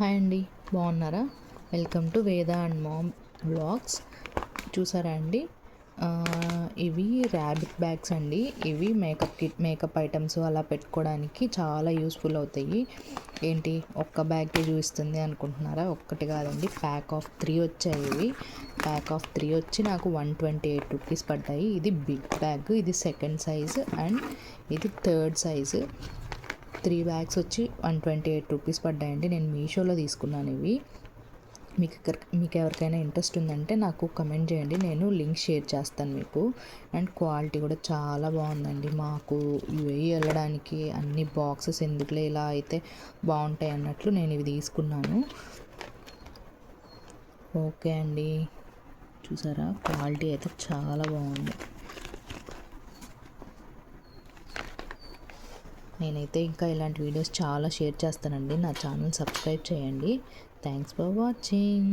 Hi అండి, బాగున్నారా? Welcome to వేద అండ్ మామ్ వ్లాగ్స్. చూసారా అండి, ఇవి ర్యాబిట్ బ్యాగ్స్ అండి. ఇవి మేకప్ ఐటమ్స్ అలా పెట్టుకోవడానికి చాలా యూస్ఫుల్ అవుతాయి. ఏంటి ఒక్క బ్యాగ్కి చూపిస్తుంది అనుకుంటున్నారా? ఒక్కటి కాదండి, ప్యాక్ ఆఫ్ 3 వచ్చాయి. ఇవి ప్యాక్ ఆఫ్ 3 వచ్చి నాకు 128 రూపీస్ పడ్డాయి. ఇది బిగ్ బ్యాగ్, ఇది సెకండ్ సైజు అండ్ ఇది థర్డ్ సైజు. 3 బ్యాగ్స్ వచ్చి 128 రూపీస్ పడ్డాయండి. నేను మీషోలో తీసుకున్నాను ఇవి. మీకు ఎవరికైనా ఇంట్రెస్ట్ ఉందంటే నాకు కమెంట్ చేయండి, నేను లింక్ షేర్ చేస్తాను మీకు. అండ్ క్వాలిటీ కూడా చాలా బాగుందండి. మాకు యూఏఈ వెళ్ళడానికి అన్ని బాక్సెస్ ఎందుకులే, ఇలా అయితే బాగుంటాయి అన్నట్లు నేను ఇవి తీసుకున్నాను. ఓకే అండి, చూసారా క్వాలిటీ అయితే చాలా బాగుంది. నేనైతే ఇంకా ఇలాంటి వీడియోస్ చాలా షేర్ చేస్తానండి. నా ఛానల్ సబ్స్క్రైబ్ చేయండి. Thanks for watching.